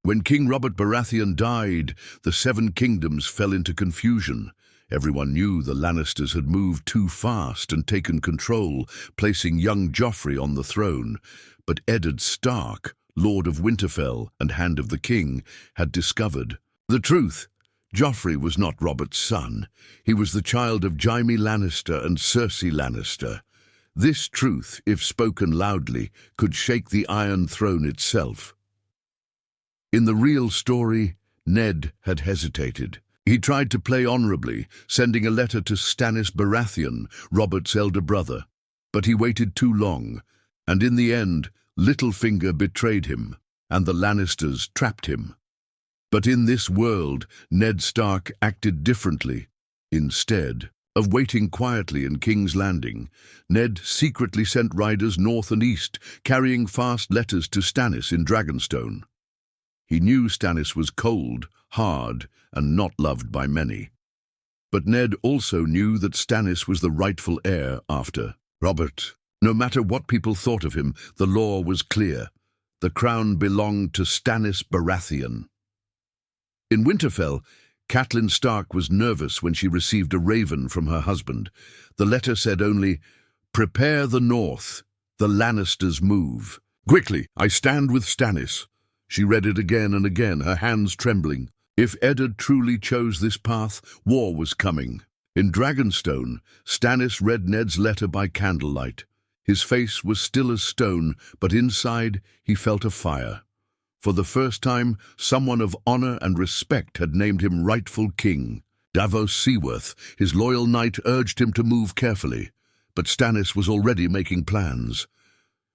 When King Robert Baratheon died, the Seven Kingdoms fell into confusion. Everyone knew the Lannisters had moved too fast and taken control, placing young Joffrey on the throne. But Eddard Stark, Lord of Winterfell and Hand of the King, had discovered the truth. Joffrey was not Robert's son. He was the child of Jaime Lannister and Cersei Lannister. This truth, if spoken loudly, could shake the Iron Throne itself. In the real story, Ned had hesitated. He tried to play honorably, sending a letter to Stannis Baratheon, Robert's elder brother. But he waited too long, and in the end, Littlefinger betrayed him, and the Lannisters trapped him. But in this world, Ned Stark acted differently. Instead of waiting quietly in King's Landing, Ned secretly sent riders north and east, carrying fast letters to Stannis in Dragonstone. He knew Stannis was cold, hard, and not loved by many. But Ned also knew that Stannis was the rightful heir after Robert. No matter what people thought of him, the law was clear. The crown belonged to Stannis Baratheon. In Winterfell, Catelyn Stark was nervous when she received a raven from her husband. The letter said only, "Prepare the north. The Lannisters move. Quickly, I stand with Stannis." She read it again and again, her hands trembling. If Eddard truly chose this path, war was coming. In Dragonstone, Stannis read Ned's letter by candlelight. His face was still as stone, but inside he felt a fire. For the first time, someone of honor and respect had named him rightful king. Davos Seaworth, his loyal knight, urged him to move carefully, but Stannis was already making plans.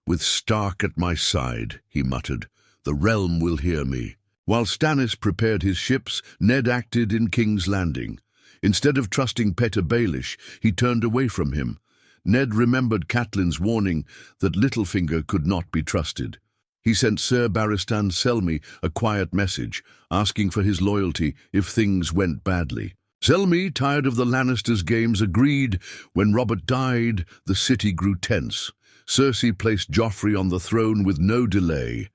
"With Stark at my side," he muttered, "the realm will hear me." While Stannis prepared his ships, Ned acted in King's Landing. Instead of trusting Petyr Baelish, he turned away from him. Ned remembered Catelyn's warning that Littlefinger could not be trusted. He sent Sir Barristan Selmy a quiet message, asking for his loyalty if things went badly. Selmy, tired of the Lannisters' games, agreed. When Robert died, the city grew tense. Cersei placed Joffrey on the throne with no delay.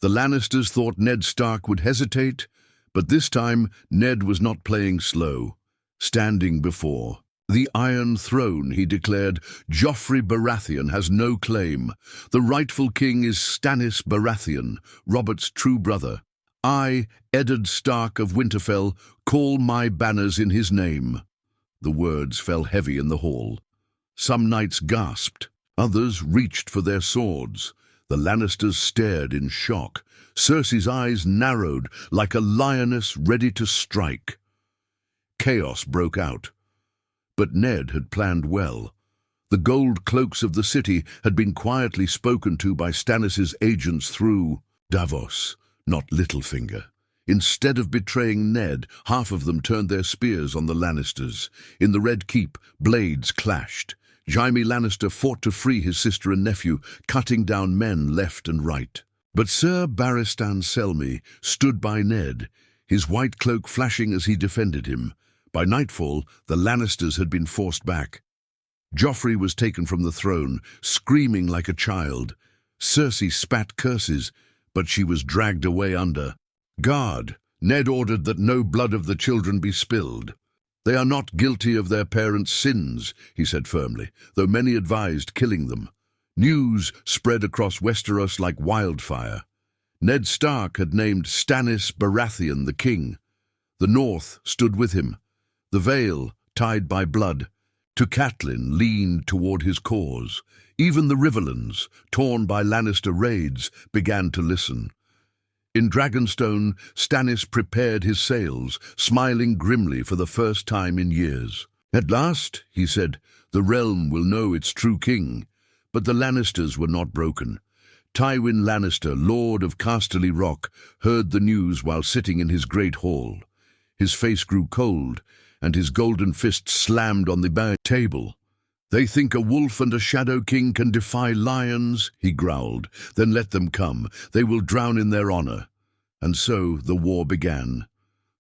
The Lannisters thought Ned Stark would hesitate, but this time Ned was not playing slow. Standing before the Iron Throne, he declared, "Joffrey Baratheon has no claim. The rightful king is Stannis Baratheon, Robert's true brother. I, Eddard Stark of Winterfell, call my banners in his name." The words fell heavy in the hall. Some knights gasped. Others reached for their swords. The Lannisters stared in shock. Cersei's eyes narrowed like a lioness ready to strike. Chaos broke out. But Ned had planned well. The gold cloaks of the city had been quietly spoken to by Stannis's agents through Davos, not Littlefinger. Instead of betraying Ned, half of them turned their spears on the Lannisters. In the Red Keep, blades clashed. Jaime Lannister fought to free his sister and nephew, cutting down men left and right. But Sir Barristan Selmy stood by Ned, his white cloak flashing as he defended him. By nightfall, the Lannisters had been forced back. Joffrey was taken from the throne, screaming like a child. Cersei spat curses, but she was dragged away under. "Guard!" Ned ordered that no blood of the children be spilled. "They are not guilty of their parents' sins," he said firmly, though many advised killing them. News spread across Westeros like wildfire. Ned Stark had named Stannis Baratheon the king. The North stood with him. The Vale, tied by blood, to Catelyn leaned toward his cause. Even the Riverlands, torn by Lannister raids, began to listen. In Dragonstone, Stannis prepared his sails, smiling grimly for the first time in years. "At last," he said, "the realm will know its true king." But the Lannisters were not broken. Tywin Lannister, Lord of Casterly Rock, heard the news while sitting in his great hall. His face grew cold, and his golden fist slammed on the table. "They think a wolf and a shadow king can defy lions," he growled. "Then let them come. They will drown in their honor." And so the war began.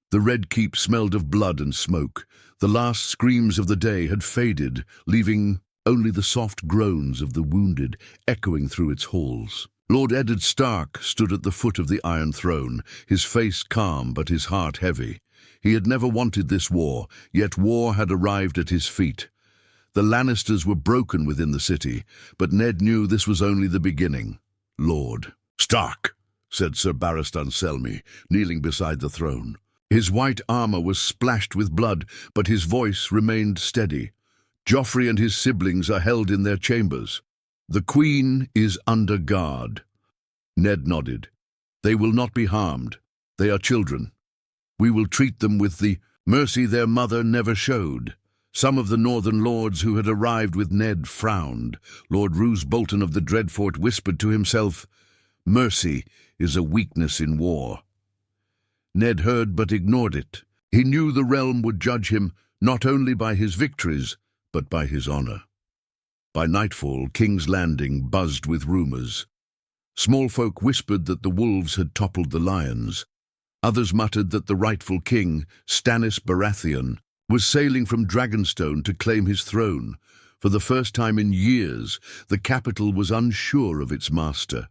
The Red Keep smelled of blood and smoke. The last screams of the day had faded, leaving only the soft groans of the wounded echoing through its halls. Lord Eddard Stark stood at the foot of the Iron Throne, his face calm but his heart heavy. He had never wanted this war, yet war had arrived at his feet. The Lannisters were broken within the city, but Ned knew this was only the beginning. "Lord Stark," said Sir Barristan Selmy, kneeling beside the throne. His white armor was splashed with blood, but his voice remained steady. "Joffrey and his siblings are held in their chambers. The Queen is under guard." Ned nodded. "They will not be harmed. They are children. We will treat them with the mercy their mother never showed." Some of the northern lords who had arrived with Ned frowned. Lord Roose Bolton of the Dreadfort whispered to himself, "Mercy is a weakness in war." Ned heard but ignored it. He knew the realm would judge him not only by his victories, but by his honor. By nightfall, King's Landing buzzed with rumors. Small folk whispered that the wolves had toppled the lions. Others muttered that the rightful king, Stannis Baratheon, was sailing from Dragonstone to claim his throne. For the first time in years, the capital was unsure of its master.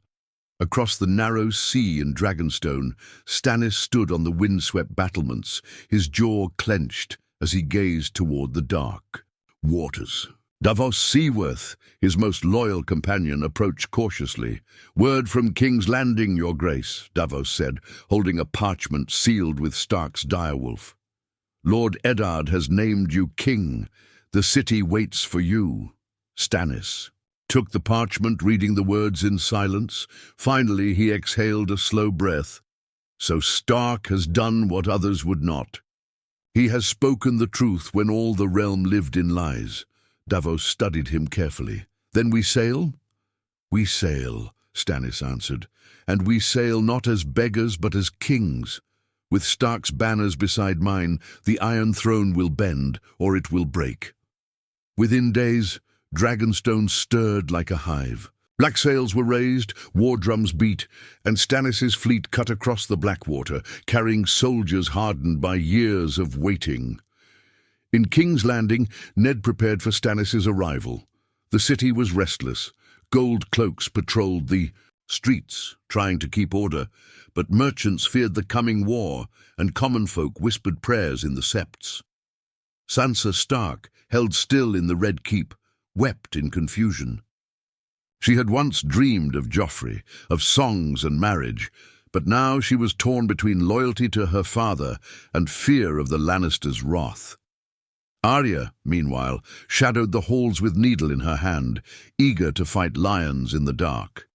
Across the narrow sea in Dragonstone, Stannis stood on the windswept battlements, his jaw clenched as he gazed toward the dark waters. Davos Seaworth, his most loyal companion, approached cautiously. "Word from King's Landing, Your Grace," Davos said, holding a parchment sealed with Stark's direwolf. "Lord Eddard has named you king. The city waits for you." Stannis took the parchment, reading the words in silence. Finally, he exhaled a slow breath. "So Stark has done what others would not. He has spoken the truth when all the realm lived in lies." Davos studied him carefully. "Then we sail?" "We sail," Stannis answered. "And we sail not as beggars but as kings. With Stark's banners beside mine, the Iron Throne will bend, or it will break." Within days, Dragonstone stirred like a hive. Black sails were raised, war drums beat, and Stannis' fleet cut across the Blackwater, carrying soldiers hardened by years of waiting. In King's Landing, Ned prepared for Stannis' arrival. The city was restless. Gold cloaks patrolled the streets, trying to keep order, but merchants feared the coming war, and common folk whispered prayers in the septs. Sansa Stark, held still in the Red Keep, wept in confusion. She had once dreamed of Joffrey, of songs and marriage, but now she was torn between loyalty to her father and fear of the Lannisters' wrath. Arya, meanwhile, shadowed the halls with needle in her hand, eager to fight lions in the dark.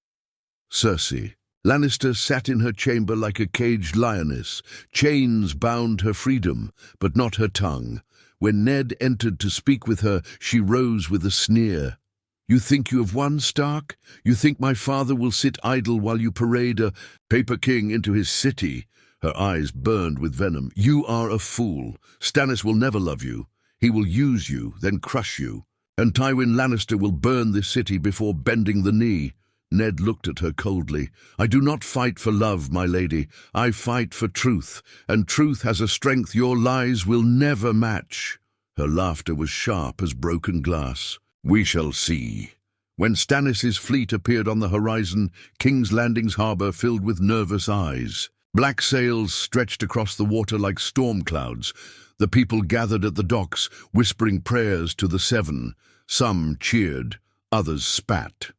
Cersei Lannister sat in her chamber like a caged lioness. Chains bound her freedom, but not her tongue. When Ned entered to speak with her, she rose with a sneer. "You think you have won, Stark? You think my father will sit idle while you parade a paper king into his city?" Her eyes burned with venom. "You are a fool. Stannis will never love you. He will use you, then crush you. And Tywin Lannister will burn this city before bending the knee." Ned looked at her coldly. "I do not fight for love, my lady. I fight for truth, and truth has a strength your lies will never match." Her laughter was sharp as broken glass. "We shall see." When Stannis' fleet appeared on the horizon, King's Landing's harbour filled with nervous eyes. Black sails stretched across the water like storm clouds. The people gathered at the docks, whispering prayers to the Seven. Some cheered, others spat.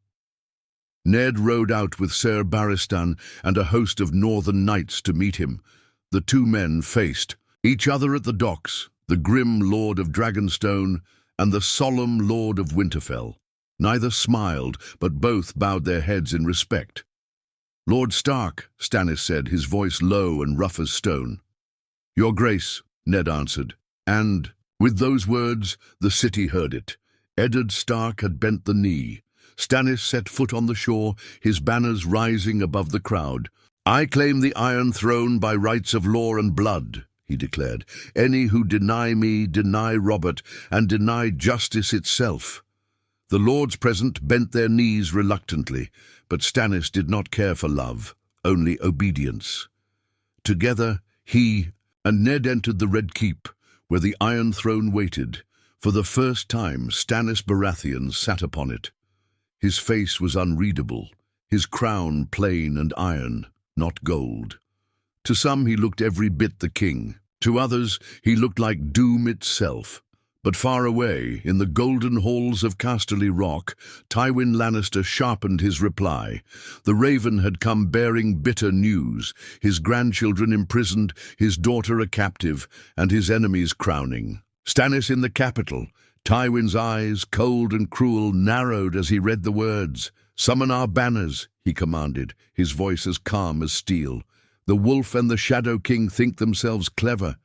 Ned rode out with Ser Barristan and a host of northern knights to meet him. The two men faced each other at the docks, the grim Lord of Dragonstone and the solemn Lord of Winterfell. Neither smiled, but both bowed their heads in respect. "Lord Stark," Stannis said, his voice low and rough as stone. "Your Grace," Ned answered, and, with those words, the city heard it. Eddard Stark had bent the knee. Stannis set foot on the shore, his banners rising above the crowd. "I claim the Iron Throne by rights of law and blood," he declared. "Any who deny me deny Robert and deny justice itself." The lords present bent their knees reluctantly, but Stannis did not care for love, only obedience. Together, he and Ned entered the Red Keep, where the Iron Throne waited. For the first time, Stannis Baratheon sat upon it. His face was unreadable, his crown plain and iron, not gold. To some he looked every bit the king. To others he looked like doom itself. But far away, in the golden halls of Casterly Rock, Tywin Lannister sharpened his reply. The raven had come bearing bitter news, his grandchildren imprisoned, his daughter a captive, and his enemies crowning. Stannis in the capital, Tywin's eyes, cold and cruel, narrowed as he read the words. "Summon our banners," he commanded, his voice as calm as steel. "The wolf and the Shadow King think themselves clever,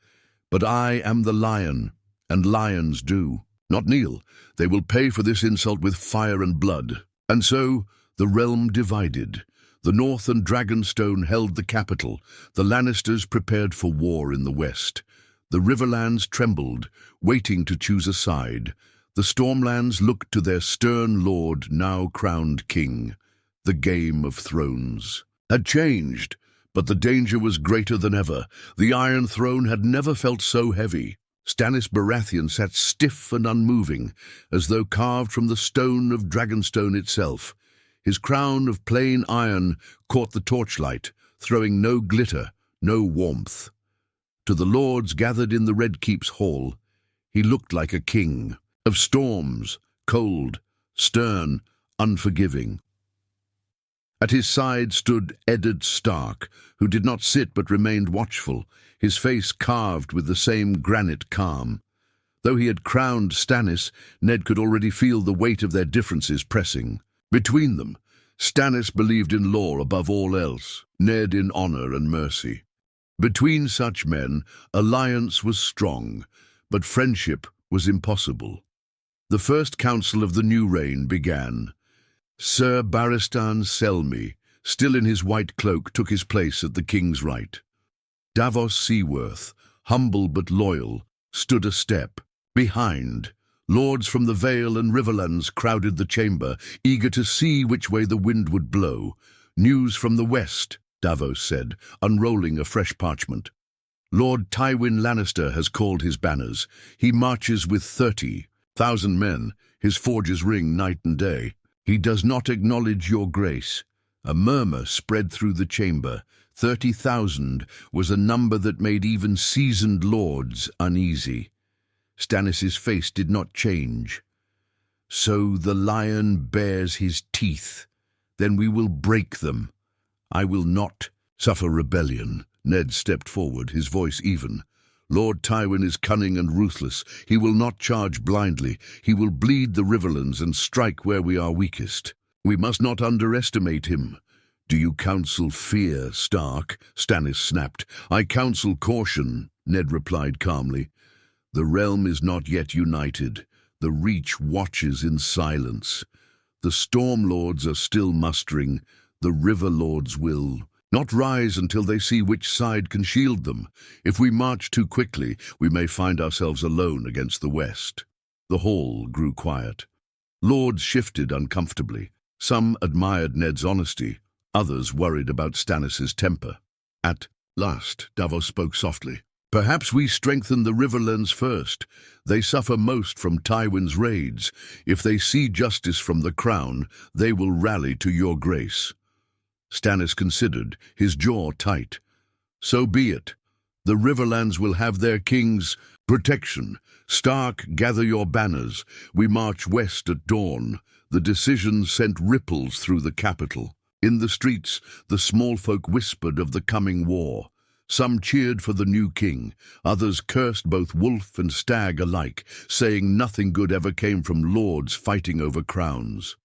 but I am the lion. And lions do not kneel. They will pay for this insult with fire and blood." And so the realm divided. The North and Dragonstone held the capital. The Lannisters prepared for war in the west. The Riverlands trembled, waiting to choose a side. The Stormlands looked to their stern lord, now crowned king. The Game of Thrones had changed, but the danger was greater than ever. The Iron Throne had never felt so heavy. Stannis Baratheon sat stiff and unmoving, as though carved from the stone of Dragonstone itself. His crown of plain iron caught the torchlight, throwing no glitter, no warmth. To the lords gathered in the Red Keep's hall, he looked like a king, of storms, cold, stern, unforgiving. At his side stood Eddard Stark, who did not sit but remained watchful, his face carved with the same granite calm. Though he had crowned Stannis, Ned could already feel the weight of their differences pressing. Between them, Stannis believed in law above all else, Ned in honor and mercy. Between such men, alliance was strong, but friendship was impossible. The first council of the new reign began. Sir Barristan Selmy, still in his white cloak, took his place at the king's right. Davos Seaworth, humble but loyal, stood a step behind. Lords from the Vale and Riverlands crowded the chamber, eager to see which way the wind would blow. "News from the west," Davos said, unrolling a fresh parchment. "Lord Tywin Lannister has called his banners. He marches with 30,000 men, his forges ring night and day. He does not acknowledge your grace." A murmur spread through the chamber. 30,000 was a number that made even seasoned lords uneasy. Stannis's face did not change. "So the lion bares his teeth. Then we will break them. I will not suffer rebellion." Ned stepped forward, his voice even. "Lord Tywin is cunning and ruthless. He will not charge blindly. He will bleed the Riverlands and strike where we are weakest. We must not underestimate him." "Do you counsel fear, Stark?" Stannis snapped. "I counsel caution," Ned replied calmly. "The realm is not yet united. The Reach watches in silence. The Storm Lords are still mustering. The River Lords will not rise until they see which side can shield them. If we march too quickly, we may find ourselves alone against the West." The hall grew quiet. Lords shifted uncomfortably. Some admired Ned's honesty. Others worried about Stannis's temper. At last, Davos spoke softly. "Perhaps we strengthen the Riverlands first. They suffer most from Tywin's raids. If they see justice from the crown, they will rally to your grace." Stannis considered, his jaw tight. "So be it. The Riverlands will have their king's protection. Stark, gather your banners. We march west at dawn." The decision sent ripples through the capital. In the streets, the small folk whispered of the coming war. Some cheered for the new king. Others cursed both wolf and stag alike, saying nothing good ever came from lords fighting over crowns.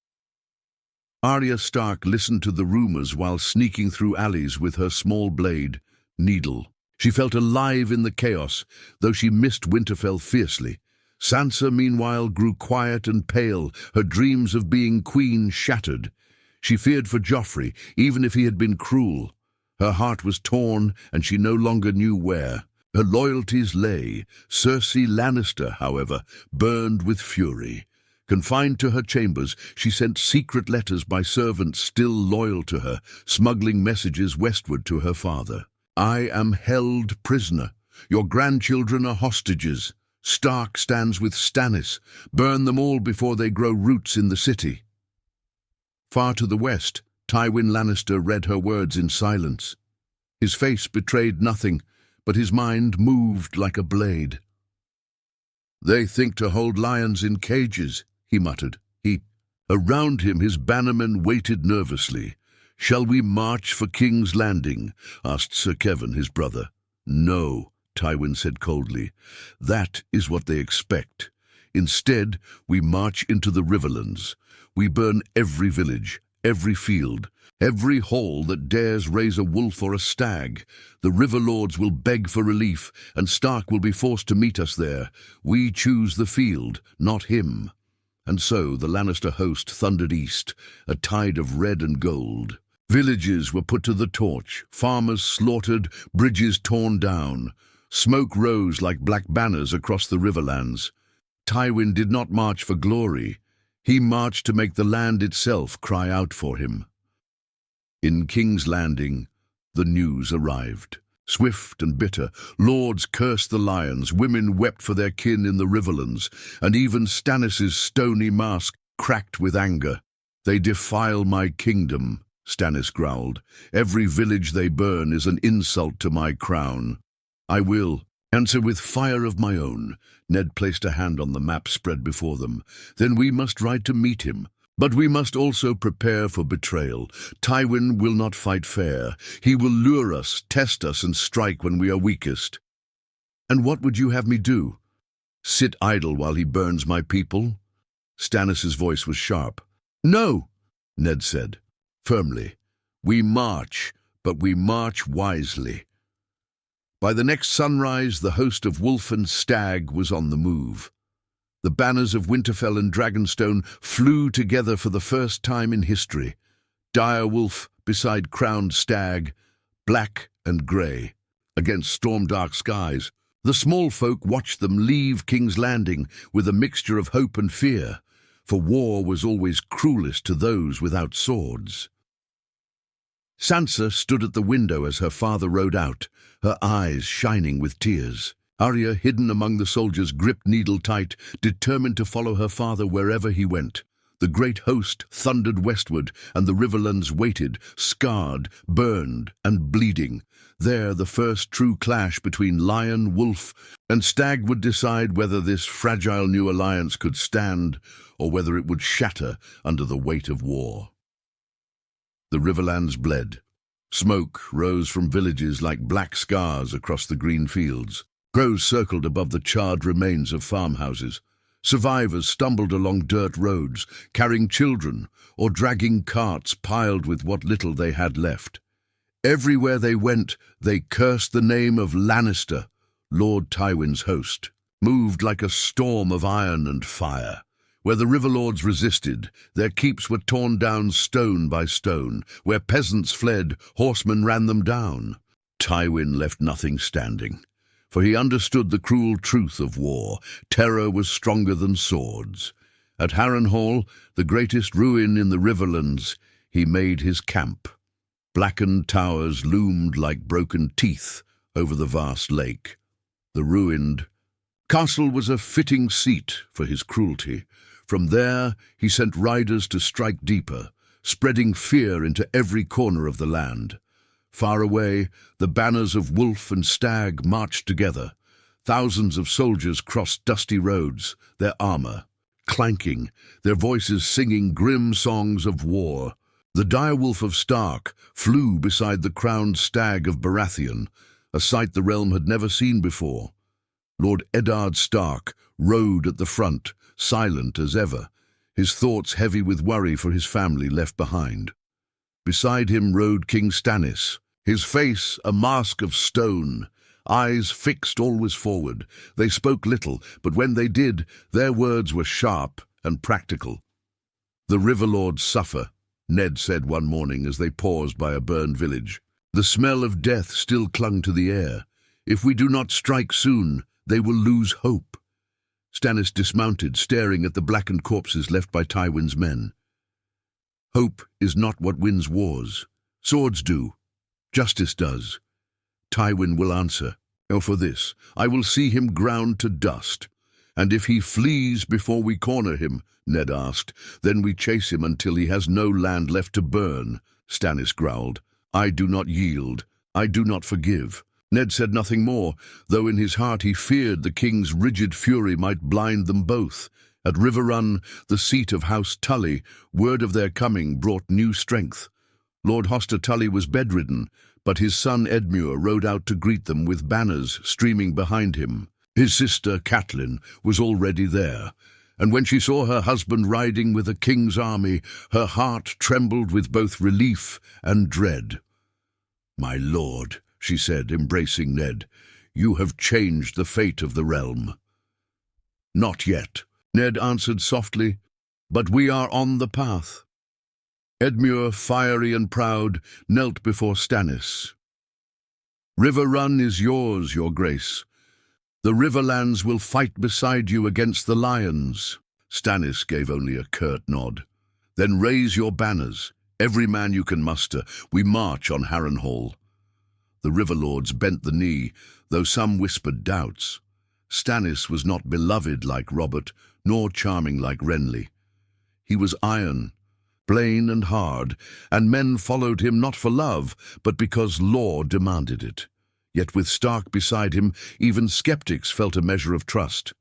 Arya Stark listened to the rumors while sneaking through alleys with her small blade, needle. She felt alive in the chaos, though she missed Winterfell fiercely. Sansa, meanwhile, grew quiet and pale, her dreams of being queen shattered. She feared for Joffrey, even if he had been cruel. Her heart was torn, and she no longer knew where. Her loyalties lay. Cersei Lannister, however, burned with fury. Confined to her chambers, she sent secret letters by servants still loyal to her, smuggling messages westward to her father. "I am held prisoner. Your grandchildren are hostages. Stark stands with Stannis. Burn them all before they grow roots in the city." Far to the west, Tywin Lannister read her words in silence. His face betrayed nothing, but his mind moved like a blade. "They think to hold lions in cages," he muttered. Around him his bannermen waited nervously. "Shall we march for King's Landing?" asked Sir Kevan, his brother. "No," Tywin said coldly. "That is what they expect. Instead, we march into the Riverlands. We burn every village, every field, every hall that dares raise a wolf or a stag. The river lords will beg for relief, and Stark will be forced to meet us there. We choose the field, not him." And so the Lannister host thundered east, a tide of red and gold. Villages were put to the torch, farmers slaughtered, bridges torn down. Smoke rose like black banners across the riverlands. Tywin did not march for glory. He marched to make the land itself cry out for him. In King's Landing, the news arrived. Swift and bitter, lords cursed the lions, women wept for their kin in the Riverlands, and even Stannis' stony mask cracked with anger. "They defile my kingdom," Stannis growled. "Every village they burn is an insult to my crown. I will answer with fire of my own." Ned placed a hand on the map spread before them. "Then we must ride to meet him. But we must also prepare for betrayal. Tywin will not fight fair. He will lure us, test us, and strike when we are weakest." "And what would you have me do? Sit idle while he burns my people?" Stannis' voice was sharp. "No," Ned said, firmly. "We march, but we march wisely." By the next sunrise, the host of wolf and stag was on the move. The banners of Winterfell and Dragonstone flew together for the first time in history. Dire wolf beside crowned stag, black and grey, against storm-dark skies. The small folk watched them leave King's Landing with a mixture of hope and fear, for war was always cruelest to those without swords. Sansa stood at the window as her father rode out, her eyes shining with tears. Arya, hidden among the soldiers, gripped needle tight, determined to follow her father wherever he went. The great host thundered westward, and the Riverlands waited, scarred, burned, and bleeding. There the first true clash between lion, wolf, and stag would decide whether this fragile new alliance could stand, or whether it would shatter under the weight of war. The Riverlands bled. Smoke rose from villages like black scars across the green fields. Crows circled above the charred remains of farmhouses. Survivors stumbled along dirt roads, carrying children or dragging carts piled with what little they had left. Everywhere they went, they cursed the name of Lannister, Lord Tywin's host, moved like a storm of iron and fire. Where the riverlords resisted, their keeps were torn down stone by stone. Where peasants fled, horsemen ran them down. Tywin left nothing standing, for he understood the cruel truth of war. Terror was stronger than swords. At Harrenhal, the greatest ruin in the Riverlands, he made his camp. Blackened towers loomed like broken teeth over the vast lake. The ruined castle was a fitting seat for his cruelty. From there, he sent riders to strike deeper, spreading fear into every corner of the land. Far away, the banners of wolf and stag marched together. Thousands of soldiers crossed dusty roads, their armor clanking, their voices singing grim songs of war. The direwolf of Stark flew beside the crowned stag of Baratheon, a sight the realm had never seen before. Lord Eddard Stark rode at the front, silent as ever, his thoughts heavy with worry for his family left behind. Beside him rode King Stannis, his face a mask of stone, eyes fixed always forward. They spoke little, but when they did, their words were sharp and practical. "The Riverlords suffer," Ned said one morning as they paused by a burned village. "The smell of death still clung to the air. If we do not strike soon, they will lose hope." Stannis dismounted, staring at the blackened corpses left by Tywin's men. "Hope is not what wins wars. Swords do. Justice does. Tywin will answer. Or for this, I will see him ground to dust. And if he flees before we corner him," Ned asked, "then we chase him until he has no land left to burn." Stannis growled. "I do not yield. I do not forgive." Ned said nothing more, though in his heart he feared the king's rigid fury might blind them both. At River Run, the seat of House Tully, word of their coming brought new strength. Lord Hoster Tully was bedridden, but his son Edmure rode out to greet them with banners streaming behind him. His sister Catelyn was already there, and when she saw her husband riding with a king's army, her heart trembled with both relief and dread. "My lord," she said, embracing Ned, "you have changed the fate of the realm." "Not yet," Ned answered softly, "but we are on the path." Edmure, fiery and proud, knelt before Stannis. "River Run is yours, your grace. The Riverlands will fight beside you against the lions." Stannis gave only a curt nod. "Then raise your banners, every man you can muster. We march on Harrenhal." The Riverlords bent the knee, though some whispered doubts. Stannis was not beloved like Robert, nor charming like Renly. He was iron, plain and hard, and men followed him not for love, but because law demanded it. Yet with Stark beside him, even skeptics felt a measure of trust.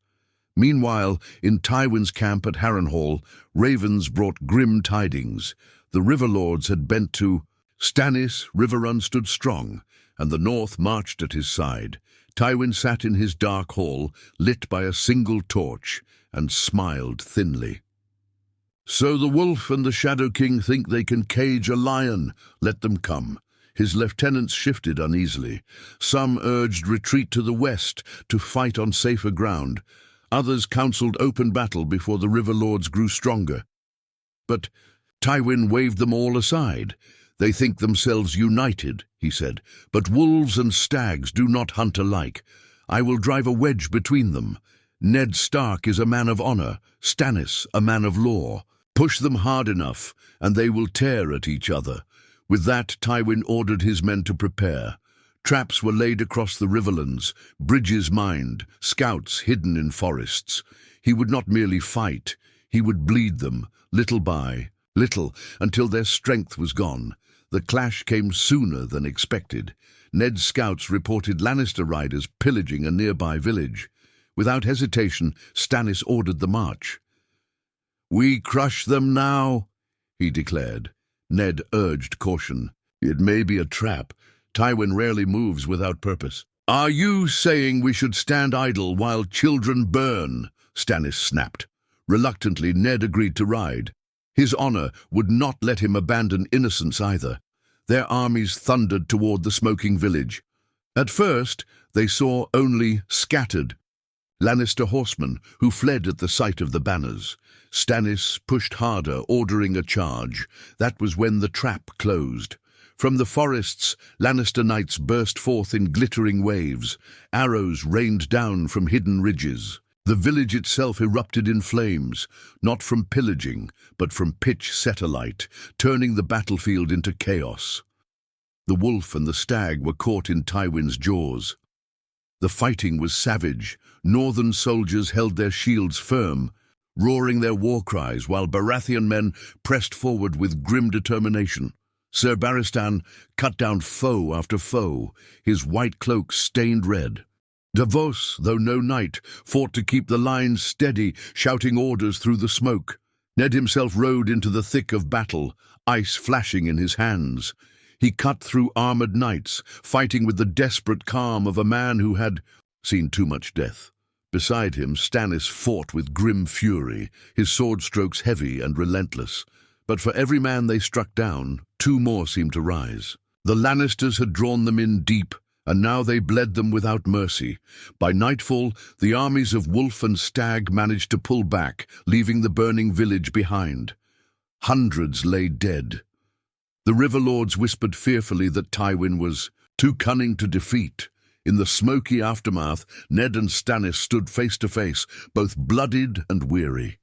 Meanwhile, in Tywin's camp at Harrenhal, ravens brought grim tidings. The Riverlords had bent to Stannis. Riverrun stood strong, and the North marched at his side. Tywin sat in his dark hall, lit by a single torch, and smiled thinly. "So the Wolf and the Shadow King think they can cage a lion. Let them come." His lieutenants shifted uneasily. Some urged retreat to the west to fight on safer ground. Others counseled open battle before the Riverlords grew stronger. But Tywin waved them all aside. "They think themselves united," he said, "but wolves and stags do not hunt alike. I will drive a wedge between them. Ned Stark is a man of honor, Stannis a man of law. Push them hard enough, and they will tear at each other." With that, Tywin ordered his men to prepare. Traps were laid across the riverlands, bridges mined, scouts hidden in forests. He would not merely fight, he would bleed them, little by little, until their strength was gone. The clash came sooner than expected. Ned's scouts reported Lannister riders pillaging a nearby village. Without hesitation, Stannis ordered the march. "We crush them now," he declared. Ned urged caution. "It may be a trap. Tywin rarely moves without purpose." "Are you saying we should stand idle while children burn?" Stannis snapped. Reluctantly, Ned agreed to ride. His honor would not let him abandon innocence either. Their armies thundered toward the smoking village. At first, they saw only scattered Lannister horsemen who fled at the sight of the banners. Stannis pushed harder, ordering a charge. That was when the trap closed. From the forests, Lannister knights burst forth in glittering waves. Arrows rained down from hidden ridges. The village itself erupted in flames, not from pillaging, but from pitch set alight, turning the battlefield into chaos. The wolf and the stag were caught in Tywin's jaws. The fighting was savage. Northern soldiers held their shields firm, roaring their war cries, while Baratheon men pressed forward with grim determination. Ser Barristan cut down foe after foe, his white cloak stained red. Davos, though no knight, fought to keep the lines steady, shouting orders through the smoke. Ned himself rode into the thick of battle, ice flashing in his hands. He cut through armored knights, fighting with the desperate calm of a man who had seen too much death. Beside him, Stannis fought with grim fury, his sword strokes heavy and relentless. But for every man they struck down, two more seemed to rise. The Lannisters had drawn them in deep, and now they bled them without mercy. By nightfall, the armies of Wolf and Stag managed to pull back, leaving the burning village behind. Hundreds lay dead. The Riverlords whispered fearfully that Tywin was too cunning to defeat. In the smoky aftermath, Ned and Stannis stood face to face, both bloodied and weary.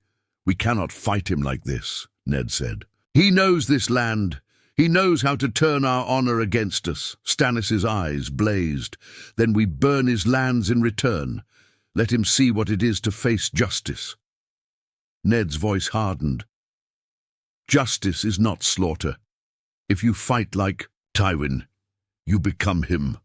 "We cannot fight him like this," Ned said. "He knows this land. He knows how to turn our honor against us." Stannis' eyes blazed. "Then we burn his lands in return. Let him see what it is to face justice." Ned's voice hardened. "Justice is not slaughter. If you fight like Tywin, you become him."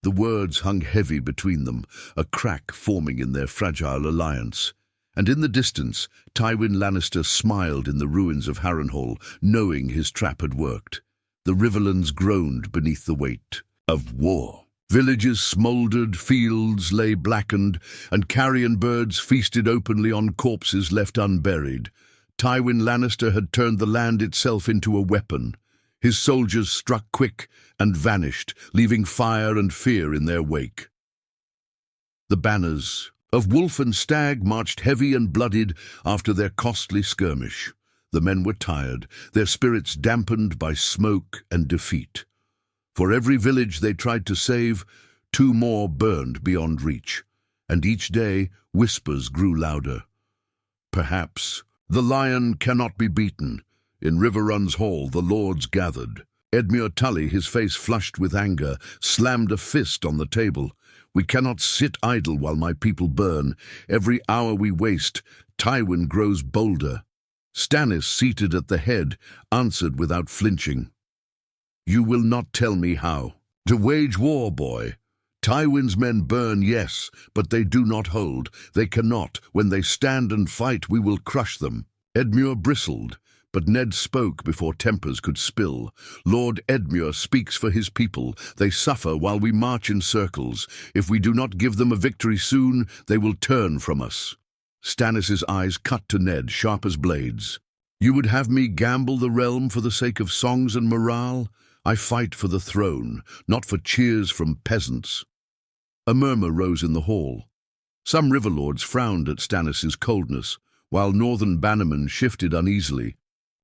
The words hung heavy between them, a crack forming in their fragile alliance. And in the distance, Tywin Lannister smiled in the ruins of Harrenhal, knowing his trap had worked. The Riverlands groaned beneath the weight of war. Villages smouldered, fields lay blackened, and carrion birds feasted openly on corpses left unburied. Tywin Lannister had turned the land itself into a weapon. His soldiers struck quick and vanished, leaving fire and fear in their wake. The banners of wolf and stag marched heavy and bloodied after their costly skirmish. The men were tired, their spirits dampened by smoke and defeat. For every village they tried to save, 2 more burned beyond reach, and each day whispers grew louder. "Perhaps the lion cannot be beaten." In Riverrun's hall the lords gathered. Edmure Tully, his face flushed with anger, slammed a fist on the table. "We cannot sit idle while my people burn. Every hour we waste, Tywin grows bolder." Stannis, seated at the head, answered without flinching. "You will not tell me how to wage war, boy. Tywin's men burn, yes, but they do not hold. They cannot. When they stand and fight, we will crush them." Edmure bristled, but Ned spoke before tempers could spill. "Lord Edmure speaks for his people. They suffer while we march in circles. If we do not give them a victory soon, they will turn from us." Stannis' eyes cut to Ned, sharp as blades. "You would have me gamble the realm for the sake of songs and morale? I fight for the throne, not for cheers from peasants." A murmur rose in the hall. Some riverlords frowned at Stannis' coldness, while northern bannermen shifted uneasily.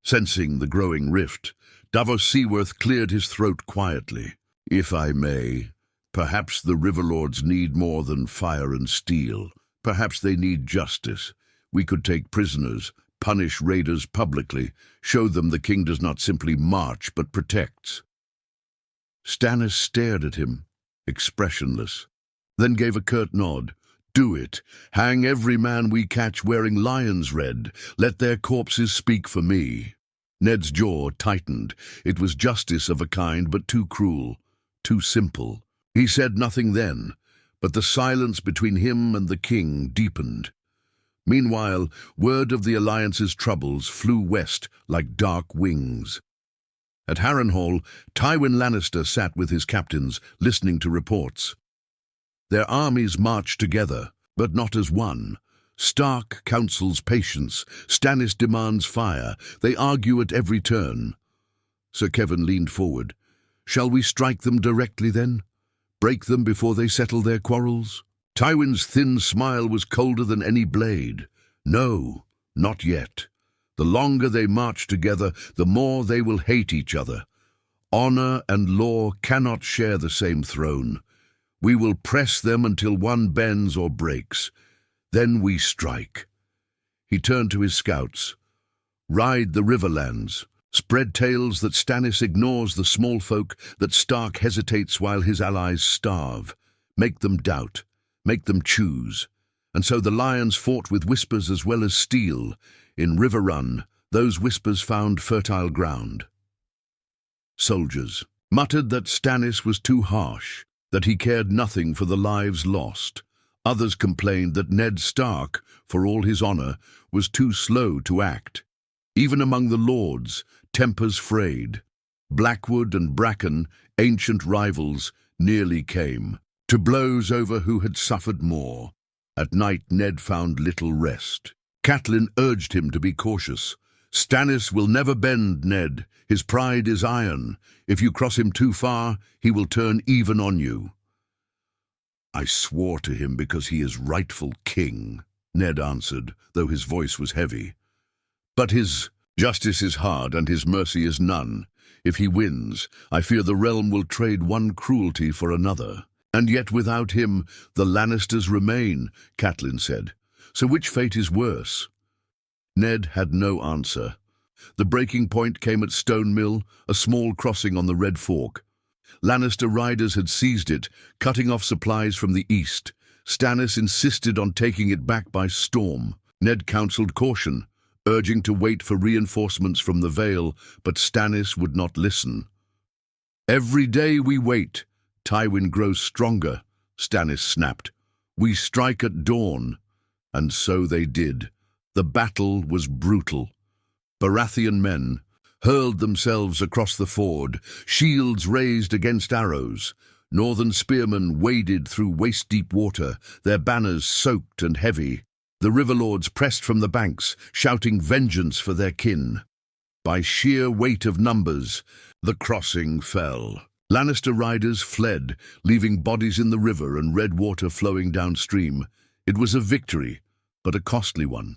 Sensing the growing rift, Davos Seaworth cleared his throat quietly. "If I may, perhaps the riverlords need more than fire and steel. Perhaps they need justice. We could take prisoners, punish raiders publicly, show them the king does not simply march but protects." Stannis stared at him, expressionless, then gave a curt nod. "Do it. Hang every man we catch wearing lion's red. Let their corpses speak for me." Ned's jaw tightened. It was justice of a kind, but too cruel, too simple. He said nothing then, but the silence between him and the king deepened. Meanwhile, word of the Alliance's troubles flew west like dark wings. At Harrenhal, Tywin Lannister sat with his captains, listening to reports. Their armies marched together, but not as one. Stark counsels patience, Stannis demands fire. They argue at every turn. Sir Kevan leaned forward. "Shall we strike them directly then? Break them before they settle their quarrels?" Tywin's thin smile was colder than any blade. "No, not yet. The longer they march together, the more they will hate each other. Honor and law cannot share the same throne. We will press them until one bends or breaks. Then we strike." He turned to his scouts. "Ride the Riverlands. Spread tales that Stannis ignores the small folk, that Stark hesitates while his allies starve. Make them doubt. Make them choose." And so the lions fought with whispers as well as steel. In Riverrun, those whispers found fertile ground. Soldiers muttered that Stannis was too harsh, that he cared nothing for the lives lost. Others complained that Ned Stark, for all his honor, was too slow to act. Even among the lords, tempers frayed. Blackwood and Bracken, ancient rivals, nearly came to blows over who had suffered more. At night Ned found little rest. Catelyn urged him to be cautious. "Stannis will never bend, Ned. His pride is iron. If you cross him too far, he will turn even on you." "I swore to him because he is rightful king," Ned answered, though his voice was heavy. "But his justice is hard and his mercy is none. If he wins, I fear the realm will trade one cruelty for another. And yet without him, the Lannisters remain," Catelyn said. "So which fate is worse?" Ned had no answer. The breaking point came at Stone Mill, a small crossing on the Red Fork. Lannister riders had seized it, cutting off supplies from the east. Stannis insisted on taking it back by storm. Ned counseled caution. urging to wait for reinforcements from the Vale, but Stannis would not listen. "Every day we wait, Tywin grows stronger," Stannis snapped. "We strike at dawn." And so they did. The battle was brutal. Baratheon men hurled themselves across the ford, shields raised against arrows. Northern spearmen waded through waist-deep water, their banners soaked and heavy. The riverlords pressed from the banks, shouting vengeance for their kin. By sheer weight of numbers, the crossing fell. Lannister riders fled, leaving bodies in the river and red water flowing downstream. It was a victory, but a costly one.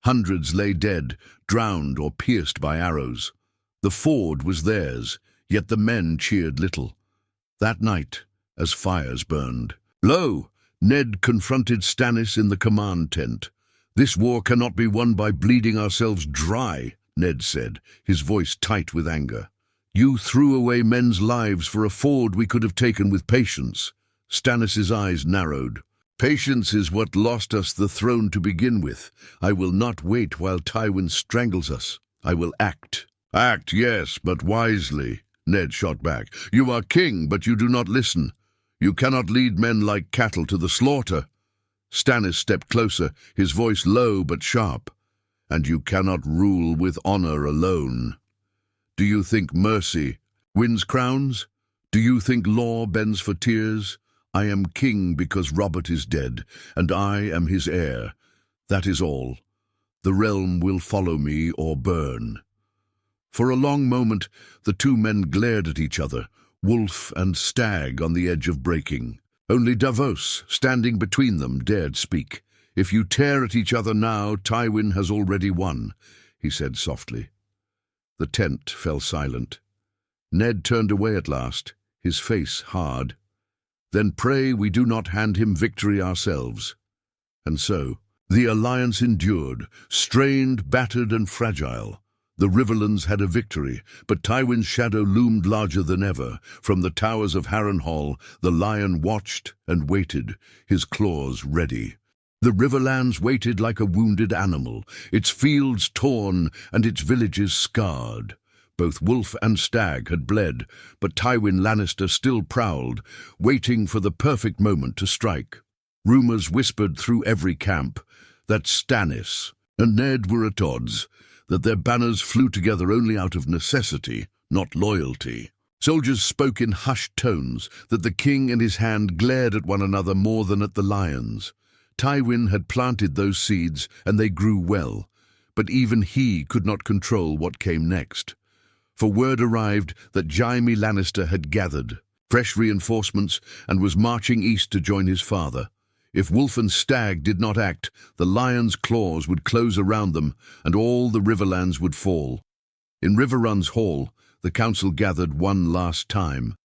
Hundreds lay dead, drowned or pierced by arrows. The ford was theirs, yet the men cheered little. That night, as fires burned, lo! Ned confronted Stannis in the command tent. "This war cannot be won by bleeding ourselves dry," Ned said, his voice tight with anger. "You threw away men's lives for a ford we could have taken with patience." Stannis' eyes narrowed. "Patience is what lost us the throne to begin with. I will not wait while Tywin strangles us. I will act." "Act, yes, but wisely," Ned shot back. "You are king, but you do not listen. You cannot lead men like cattle to the slaughter." Stannis stepped closer, his voice low but sharp. "And you cannot rule with honor alone. Do you think mercy wins crowns? Do you think law bends for tears? I am king because Robert is dead, and I am his heir. That is all. The realm will follow me or burn." For a long moment, the two men glared at each other, wolf and stag on the edge of breaking. Only Davos, standing between them, dared speak. "If you tear at each other now, Tywin has already won," he said softly. The tent fell silent. Ned turned away at last, his face hard. "Then pray we do not hand him victory ourselves." And so, the alliance endured, strained, battered and fragile. The Riverlands had a victory, but Tywin's shadow loomed larger than ever. From the towers of Harrenhal, the lion watched and waited, his claws ready. The Riverlands waited like a wounded animal, its fields torn and its villages scarred. Both wolf and stag had bled, but Tywin Lannister still prowled, waiting for the perfect moment to strike. Rumors whispered through every camp that Stannis and Ned were at odds, that their banners flew together only out of necessity, not loyalty. Soldiers spoke in hushed tones, that the king and his hand glared at one another more than at the lions. Tywin had planted those seeds, and they grew well, but even he could not control what came next. For word arrived that Jaime Lannister had gathered fresh reinforcements and was marching east to join his father. If Wolf and Stag did not act, the lion's claws would close around them, and all the Riverlands would fall. In Riverrun's hall, the council gathered one last time.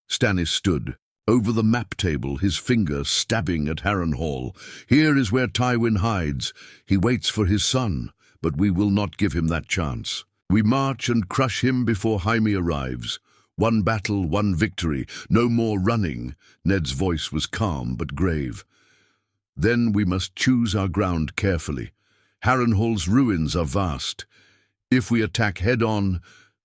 Stannis stood, over the map table, his finger stabbing at Harrenhal. "Here is where Tywin hides. He waits for his son, but we will not give him that chance. We march and crush him before Jaime arrives. One battle, one victory, no more running." Ned's voice was calm but grave. "Then we must choose our ground carefully. Harrenhal's ruins are vast. If we attack head-on,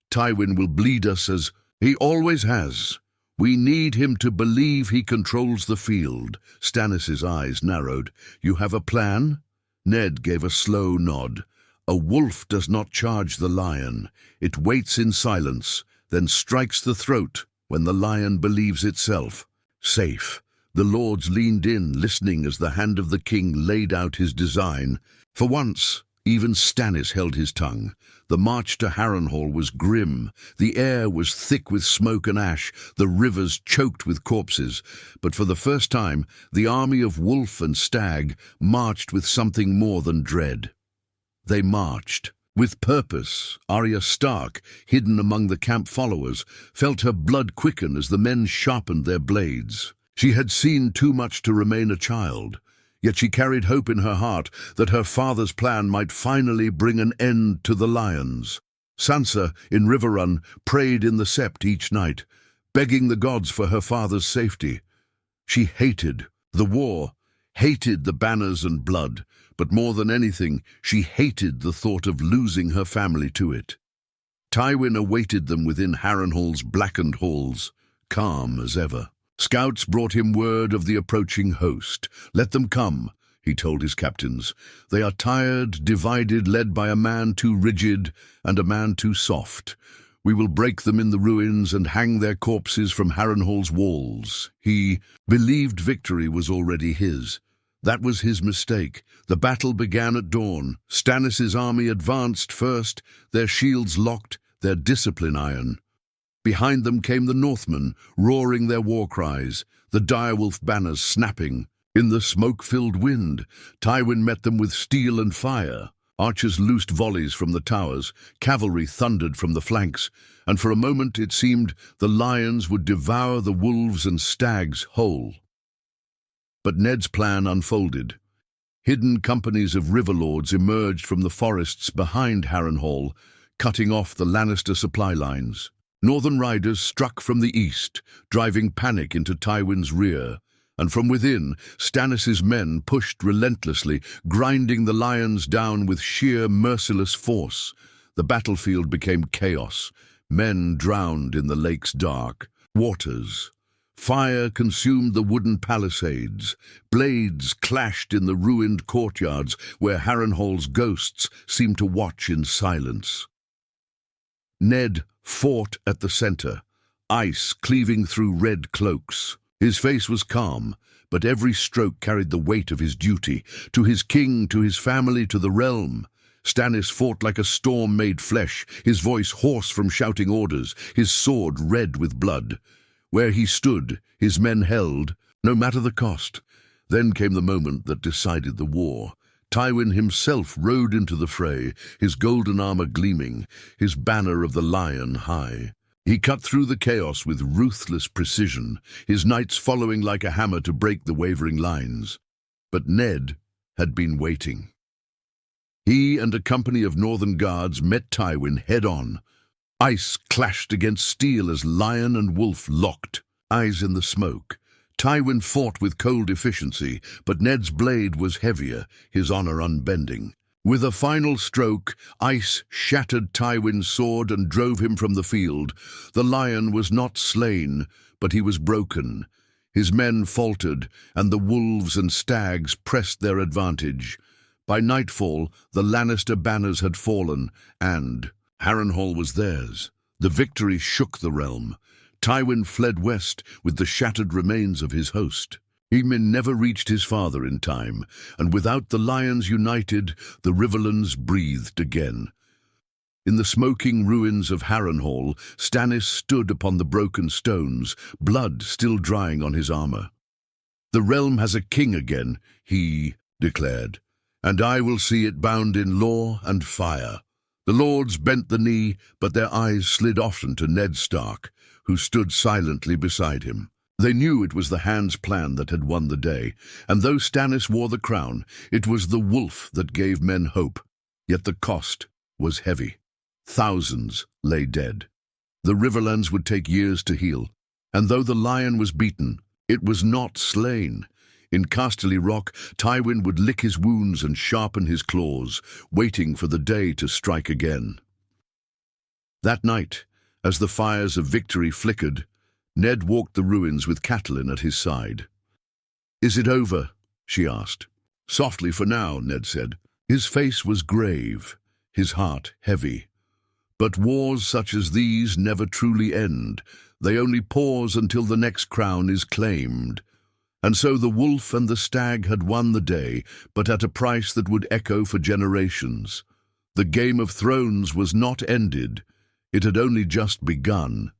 Tywin will bleed us as he always has. We need him to believe he controls the field." Stannis' eyes narrowed. "You have a plan?" Ned gave a slow nod. "A wolf does not charge the lion. It waits in silence, then strikes the throat when the lion believes itself safe." The lords leaned in, listening as the hand of the king laid out his design. For once, even Stannis held his tongue. The march to Harrenhal was grim. The air was thick with smoke and ash, the rivers choked with corpses. But for the first time, the army of Wolf and Stag marched with something more than dread. They marched with purpose. Arya Stark, hidden among the camp followers, felt her blood quicken as the men sharpened their blades. She had seen too much to remain a child, yet she carried hope in her heart that her father's plan might finally bring an end to the lions. Sansa, in Riverrun, prayed in the sept each night, begging the gods for her father's safety. She hated the war, hated the banners and blood, but more than anything, she hated the thought of losing her family to it. Tywin awaited them within Harrenhal's blackened halls, calm as ever. Scouts brought him word of the approaching host. "Let them come," he told his captains. "They are tired, divided, led by a man too rigid and a man too soft. We will break them in the ruins and hang their corpses from Harrenhal's walls." He believed victory was already his. That was his mistake. The battle began at dawn. Stannis' army advanced first, their shields locked, their discipline iron. Behind them came the Northmen, roaring their war cries, the direwolf banners snapping. In the smoke-filled wind, Tywin met them with steel and fire. Archers loosed volleys from the towers, cavalry thundered from the flanks, and for a moment it seemed the lions would devour the wolves and stags whole. But Ned's plan unfolded. Hidden companies of riverlords emerged from the forests behind Harrenhal, cutting off the Lannister supply lines. Northern riders struck from the east, driving panic into Tywin's rear, and from within, Stannis' men pushed relentlessly, grinding the lions down with sheer, merciless force. The battlefield became chaos. Men drowned in the lake's dark waters. Fire consumed the wooden palisades. Blades clashed in the ruined courtyards where Harrenhal's ghosts seemed to watch in silence. Ned fought at the center, ice cleaving through red cloaks. His face was calm, but every stroke carried the weight of his duty, to his king, to his family, to the realm. Stannis fought like a storm made flesh, his voice hoarse from shouting orders, his sword red with blood. Where he stood, his men held, no matter the cost. Then came the moment that decided the war. Tywin himself rode into the fray, his golden armor gleaming, his banner of the lion high. He cut through the chaos with ruthless precision, his knights following like a hammer to break the wavering lines. But Ned had been waiting. He and a company of northern guards met Tywin head-on. Ice clashed against steel as lion and wolf locked, eyes in the smoke. Tywin fought with cold efficiency, but Ned's blade was heavier, his honor unbending. With a final stroke, ice shattered Tywin's sword and drove him from the field. The lion was not slain, but he was broken. His men faltered, and the wolves and stags pressed their advantage. By nightfall, the Lannister banners had fallen, and Harrenhal was theirs. The victory shook the realm. Tywin fled west with the shattered remains of his host. Emin never reached his father in time, and without the lions united, the Riverlands breathed again. In the smoking ruins of Harrenhal, Stannis stood upon the broken stones, blood still drying on his armor. "The realm has a king again," he declared, "and I will see it bound in law and fire." The lords bent the knee, but their eyes slid often to Ned Stark, who stood silently beside him. They knew it was the Hand's plan that had won the day, and though Stannis wore the crown, it was the wolf that gave men hope. Yet the cost was heavy. Thousands lay dead. The Riverlands would take years to heal, and though the lion was beaten, it was not slain. In Casterly Rock, Tywin would lick his wounds and sharpen his claws, waiting for the day to strike again. That night, as the fires of victory flickered, Ned walked the ruins with Catelyn at his side. "Is it over?" she asked. "Softly for now," Ned said. His face was grave, his heart heavy. But wars such as these never truly end. They only pause until the next crown is claimed. And so the wolf and the stag had won the day, but at a price that would echo for generations. The Game of Thrones was not ended. It had only just begun.